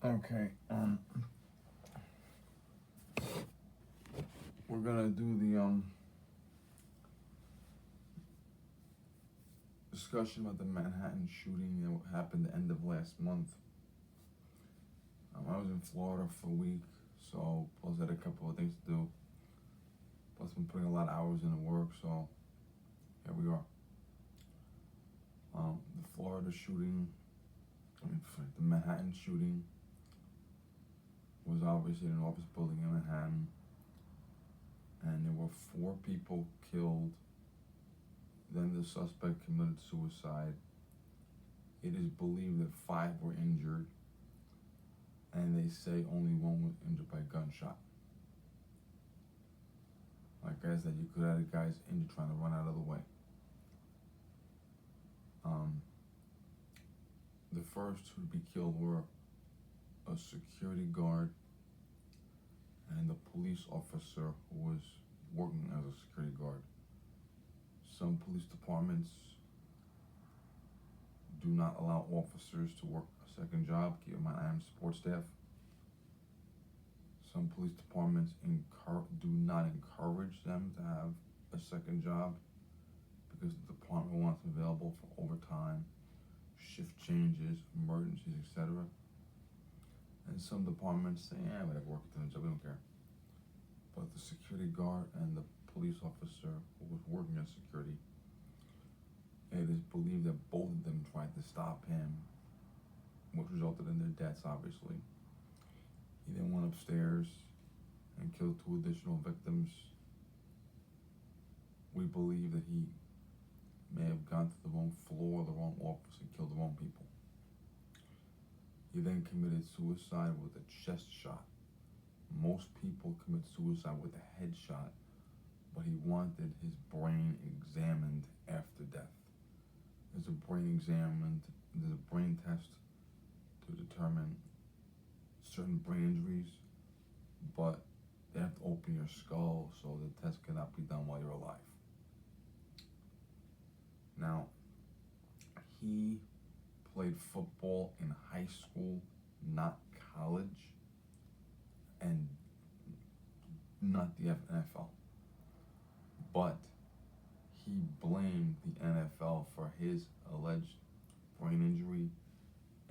Okay, we're gonna do the discussion about the Manhattan shooting that happened the end of last month. I was in Florida for a week, so plus I had a couple of things to do. Plus been putting a lot of hours into work, so here we are. The Florida shooting, the Manhattan shooting was obviously in an office building in Manhattan, and there were 4 people killed. Then the suspect committed suicide. It is believed that 5 were injured, and they say only 1 was injured by gunshot. Like I said, you could have had guys injured trying to run out of the way. The first to be killed were a security guard and the police officer who was working as a security guard. Some police departments do not allow officers to work a second job. Keep in mind, I am support staff. Some police departments do not encourage them to have a second job because the department wants them available for overtime, shift changes, emergencies, etc. And some departments say, yeah, whatever, work at the job, we don't care. But the security guard and the police officer who was working as security, it is believed that both of them tried to stop him, which resulted in their deaths, obviously. He then went upstairs and killed 2 additional victims. We believe that he may have gone to the wrong floor, the wrong office, and killed the wrong people. He then committed suicide with a chest shot. Most people commit suicide with a head shot, but he wanted his brain examined after death. There's a brain test to determine certain brain injuries, but they have to open your skull, so the test cannot be done while you're alive. Now, he played football in high school, not college, and not the NFL. But he blamed the NFL for his alleged brain injury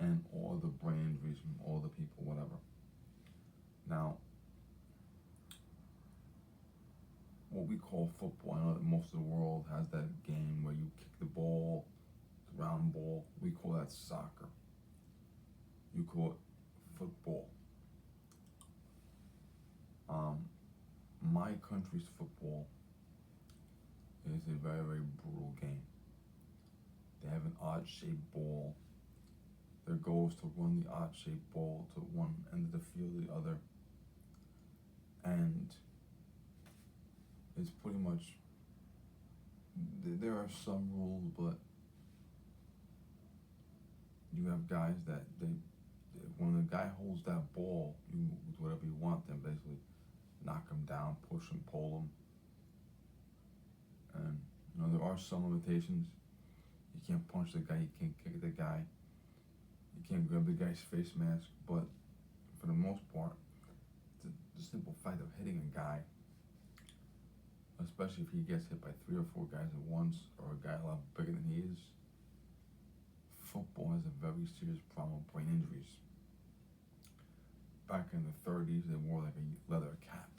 and all the brain injuries from all the people, whatever. Now, what we call football, I know that most of the world has that game where you kick the ball, the round ball. We call that soccer. You call it football. My country's football is a very, very brutal game. They have an odd-shaped ball. Their goal is to run the odd-shaped ball to one end of the field or the other. And it's pretty much, there are some rules, but you have guys that when the guy holds that ball, you do whatever you want them, basically knock him down, push him, pull him. And there are some limitations. You can't punch the guy, you can't kick the guy, you can't grab the guy's face mask, but for the most part, the simple fact of hitting a guy, especially if he gets hit by 3 or 4 guys at once, or a guy a lot bigger than he is, football has a very serious problem with brain injuries. Back in the 30s, they wore like a leather cap.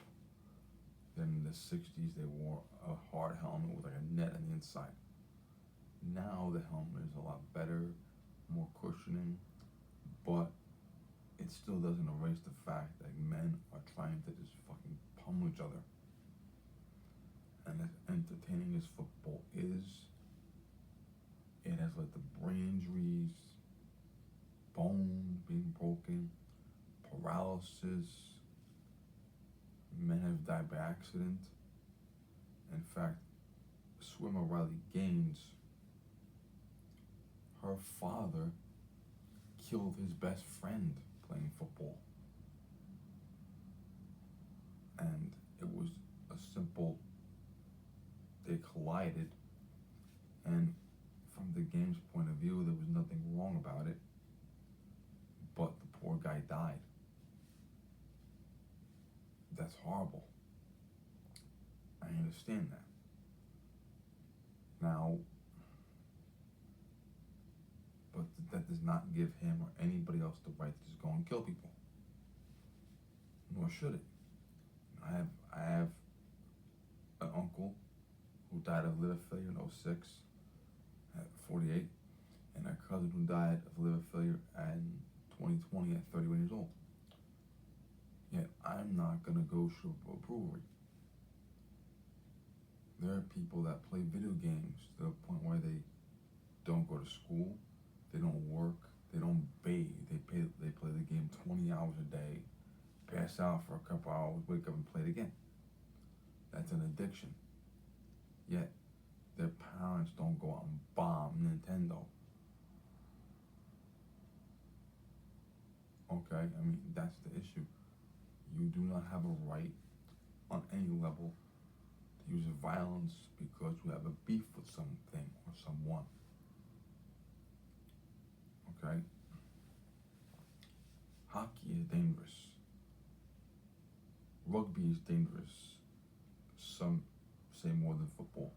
Then in the 60s, they wore a hard helmet with like a net on the inside. Now the helmet is a lot better, more cushioning, but it still doesn't erase the fact that men are trying to just fucking pummel each other. And as entertaining as football is, it has led to brain injuries, bones being broken, paralysis. Men have died by accident. In fact, swimmer Riley Gaines, her father killed his best friend playing football. And it was a simple, they collided, and from the game's point of view, there was nothing wrong about it, but the poor guy died. That's horrible. I understand that. Now, but that does not give him or anybody else the right to just go and kill people. Nor should it. I have an uncle who died of liver failure in '06 at 48, and a cousin who died of liver failure in 2020 at 31 years old. Yet I'm not gonna go shoot a brewery. There are people that play video games to the point where they don't go to school, they don't work, they don't bathe, they play the game 20 hours a day, pass out for a couple hours, wake up and play it again. That's an addiction. Yet their parents don't go out and bomb Nintendo. Okay, I mean, that's the issue. You do not have a right on any level to use violence because you have a beef with something or someone. Okay? Hockey is dangerous. Rugby is dangerous. Some say more than football.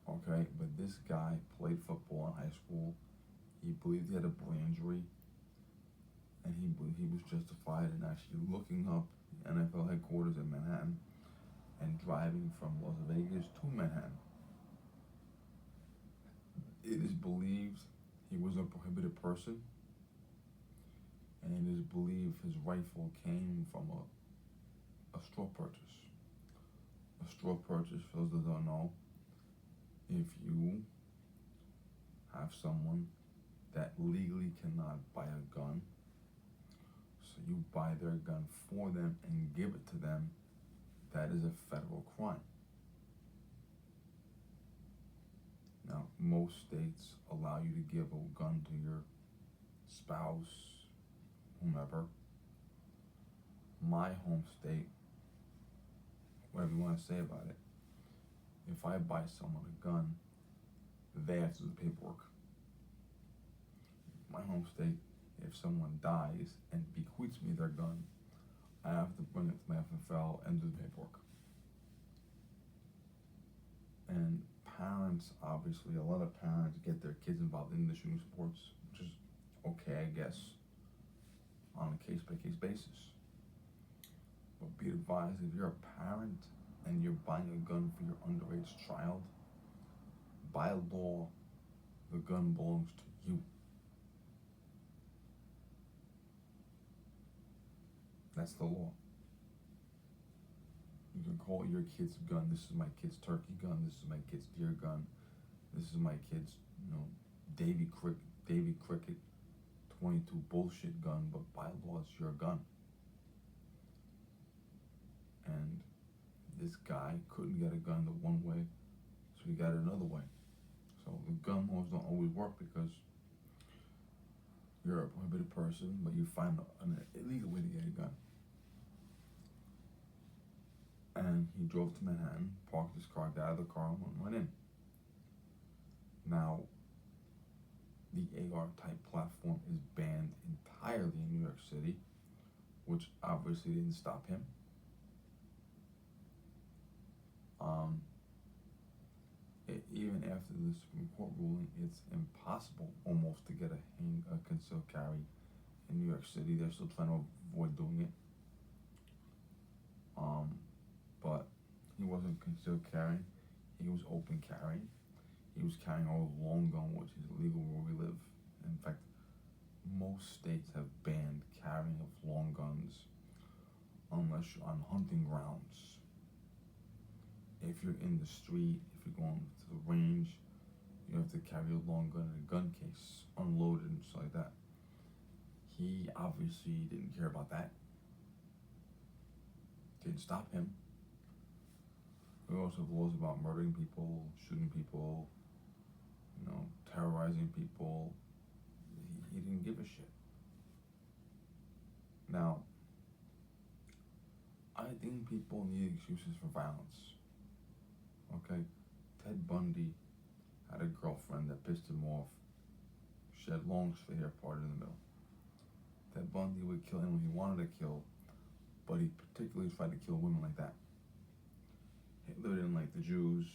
Okay, but this guy played football in high school. He believed he had a brain injury, and he believed he was justified in actually looking up the NFL headquarters in Manhattan and driving from Las Vegas to Manhattan. It is believed he was a prohibited person, and it is believed his rifle came from a straw purchase. A straw purchase, for those that don't know, if you have someone that legally cannot buy a gun, so you buy their gun for them and give it to them, that is a federal crime. Now, most states allow you to give a gun to your spouse, whomever. My home state, whatever you want to say about it, if I buy someone a gun, they have to do the paperwork. My home state, if someone dies and bequeaths me their gun, I have to bring it to my FFL and do the paperwork. And parents, obviously, a lot of parents get their kids involved in the shooting sports, which is okay, I guess, on a case-by-case basis. But be advised, if you're a parent and you're buying a gun for your underage child, by law, the gun belongs to you. That's the law. You can call your kid's gun, this is my kid's turkey gun, this is my kid's deer gun, this is my kid's, Davy Cricket 22 bullshit gun, but by law it's your gun. And this guy couldn't get a gun the one way, so he got it another way. So the gun laws don't always work because you're a prohibited person, but you find an illegal way to get a gun. And he drove to Manhattan, parked his car, got out of the car, and went in. Now, the AR-type platform is banned entirely in New York City, which obviously didn't stop him. Even after the Supreme Court ruling, it's impossible almost to get a concealed carry in New York City. They're still trying to avoid doing it. But he wasn't concealed carrying, he was open carrying. He was carrying a long gun, which is illegal where we live. In fact, most states have banned carrying of long guns unless you're on hunting grounds. If you're in the street, if you're going to the range, you have to carry a long gun in a gun case, unloaded and stuff like that. He obviously didn't care about that. Didn't stop him. We also have laws about murdering people, shooting people, terrorizing people. He didn't give a shit. Now, I think people need excuses for violence. Okay? Ted Bundy had a girlfriend that pissed him off. She had long straight hair parted in the middle. Ted Bundy would kill anyone he wanted to kill, but he particularly tried to kill women like that. Hitler didn't like the Jews.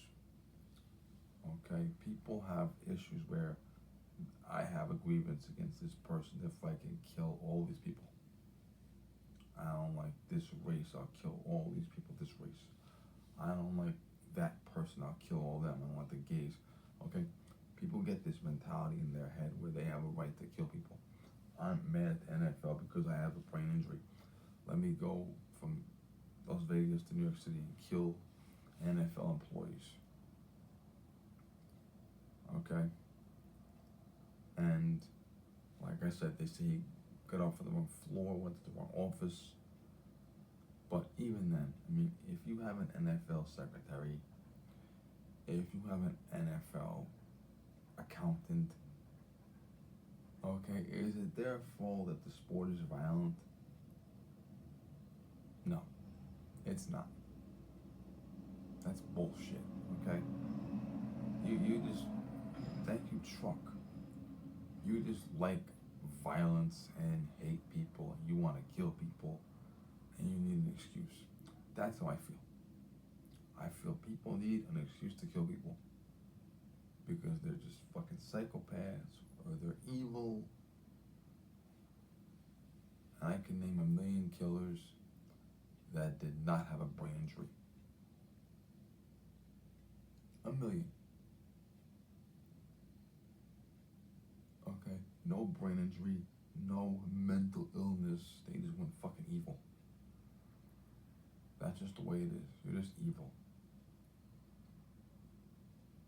Okay, people have issues where I have a grievance against this person if I can kill all these people. I don't like this race, I'll kill all these people this race. I don't like that person, I'll kill all them. I don't like the gays. Okay, people get this mentality in their head where they have a right to kill people. I'm mad at the NFL because I have a brain injury. Let me go from Las Vegas to New York City and kill NFL employees. Okay? And like I said, they say he got off of the wrong floor, went to the wrong office. But even then, I mean, if you have an NFL secretary, if you have an NFL accountant, okay, is it their fault that the sport is violent? No, it's not. That's bullshit, okay? You just, thank you, truck. You just like violence and hate people, and you want to kill people, and you need an excuse. That's how I feel. I feel people need an excuse to kill people because they're just fucking psychopaths or they're evil. And I can name a million killers that did not have a brain injury. A million. Okay? No brain injury, no mental illness. They just went fucking evil. That's just the way it is. You're just evil.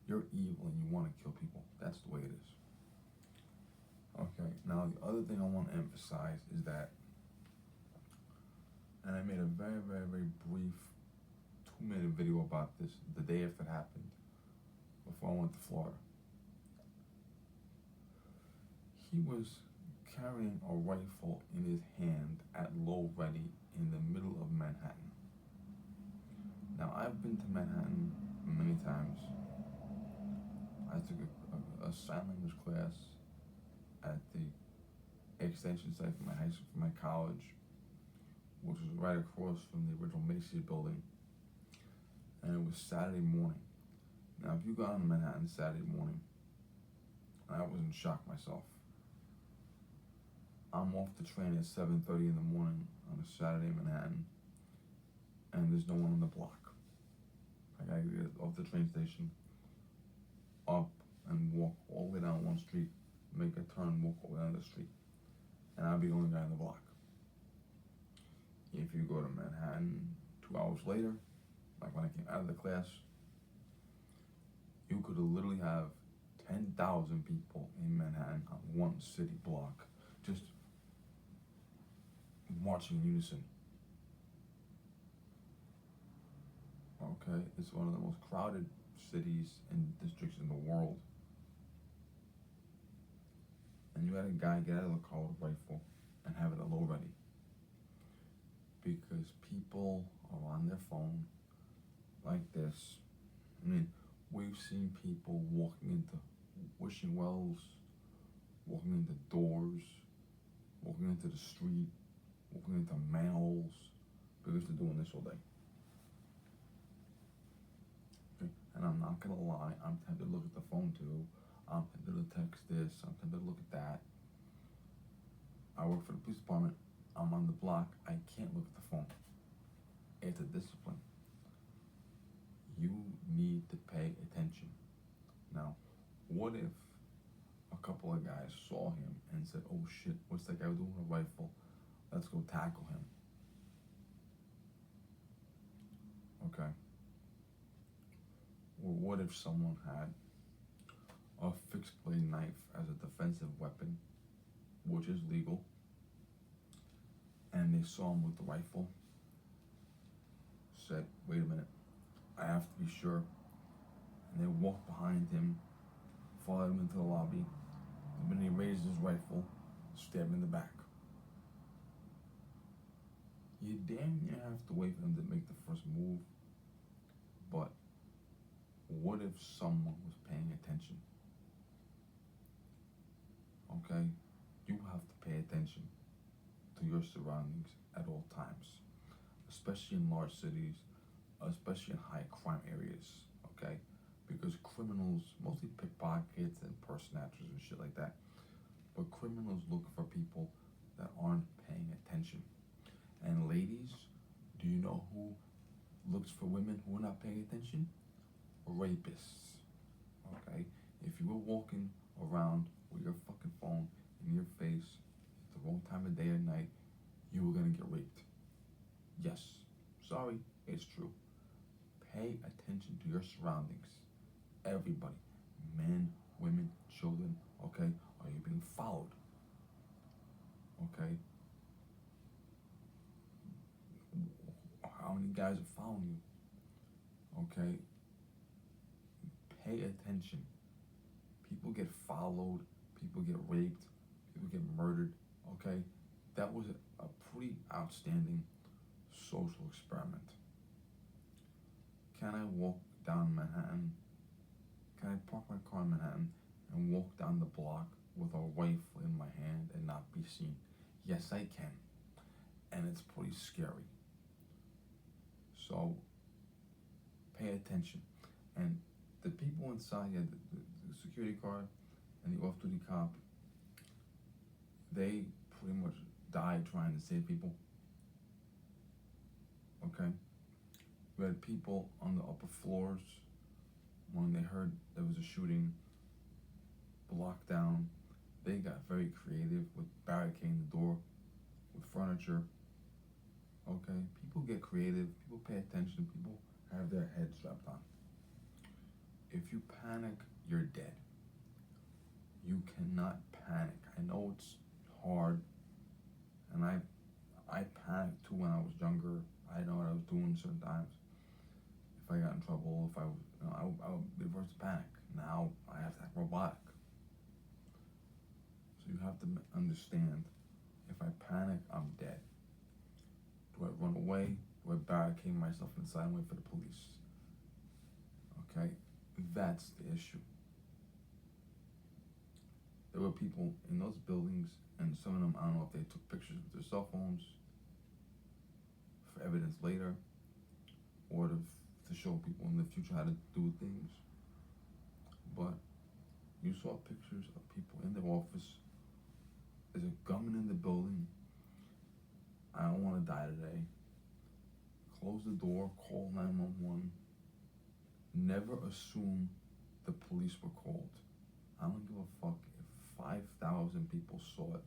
You're evil and you want to kill people. That's the way it is. Okay, now the other thing I want to emphasize is that, and I made a very, very, very brief 2-minute video about this the day after it happened, before I went to Florida. He was carrying a rifle in his hand at low ready in the middle of Manhattan. Now, I've been to Manhattan many times. I took a sign language class at the extension site for my high school, for my college, which was right across from the original Macy's building. And it was Saturday morning. Now, if you got on Manhattan Saturday morning, I was in shock myself. I'm off the train at 7:30 in the morning on a Saturday in Manhattan, and there's no one on the block. I gotta get off the train station, up and walk all the way down one street, make a turn, walk all the way down the street, and I'll be the only guy on the block. If you go to Manhattan 2 hours later, like when I came out of the class, you could literally have 10,000 people in Manhattan on one city block, just marching in unison. Okay, it's one of the most crowded cities and districts in the world. And you had a guy get out of the car with a rifle and have it at low ready. Because people are on their phone like this. I mean, we've seen people walking into wishing wells, walking into doors, walking into the street, walking into manholes, because they're doing this all day. Okay? And I'm not gonna lie, I'm tempted to look at the phone too. I'm tempted to text this, I'm tempted to look at that. I work for the police department, I'm on the block, I can't look at the phone. It's a discipline. You need to pay attention. Now, what if a couple of guys saw him and said, oh shit, what's that guy doing with a rifle? Let's go tackle him. Okay. Or what if someone had a fixed blade knife as a defensive weapon, which is legal, and they saw him with the rifle, said, wait a minute, I have to be sure, and they walked behind him, followed him into the lobby, and when he raised his rifle, stabbed him in the back. You damn near have to wait for him to make the first move, but what if someone was paying attention? okay? You have to pay attention to your surroundings at all times, especially in large cities, especially in high crime areas, okay? Because criminals, mostly pickpockets and purse snatchers and shit like that, but criminals look for people that aren't paying attention. And ladies, do you know who looks for women who are not paying attention? Rapists, okay? If you were walking around with your fucking phone in your face at the wrong time of day or night, you were gonna get raped. Yes, sorry, it's true. Pay attention to your surroundings. Everybody, men, women, children, okay? Are you being followed? Okay? How many guys are following you? Okay? Pay attention. People get followed, people get raped, people get murdered, okay? That was a pretty outstanding social experiment. Can I walk down Manhattan? Can I park my car in Manhattan and walk down the block with a rifle in my hand and not be seen? Yes, I can. And it's pretty scary. So pay attention. And the people inside, yeah, the security guard and the off-duty cop, they pretty much died trying to save people. Okay? We had people on the upper floors when they heard there was a shooting, blocked down. They got very creative with barricading the door with furniture. Okay? People get creative, people pay attention, people have their heads strapped on. If you panic, you're dead. You cannot panic. I know it's hard, and I panicked too when I was younger. I know what I was doing certain times. If I got in trouble, if I was, I would reverse the panic. Now I have to act robotic. So you have to understand, if I panic, I'm dead. Do I run away? Do I barricade myself inside and wait for the police? Okay, that's the issue. There were people in those buildings, and some of them, I don't know if they took pictures with their cell phones for evidence later, or to show people in the future how to do things. But you saw pictures of people in their office. There's a gunman in the building. I don't want to die today. Close the door, call 911. Never assume the police were called. I don't give a fuck if 5,000 people saw it.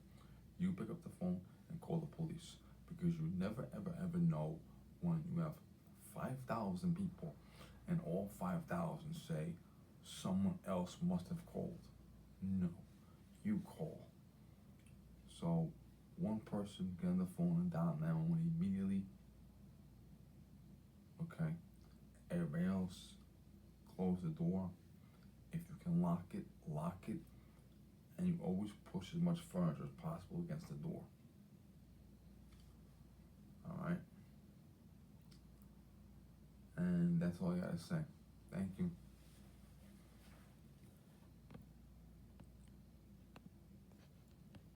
You pick up the phone and call the police, because you never ever ever know when you have 5,000 people and all 5,000 say someone else must have called. No, you call. So one person get on the phone and dial 911 immediately. Okay, everybody else close the door. If you can lock it, and you always push as much furniture as possible against the door. Alright? And that's all I gotta say. Thank you.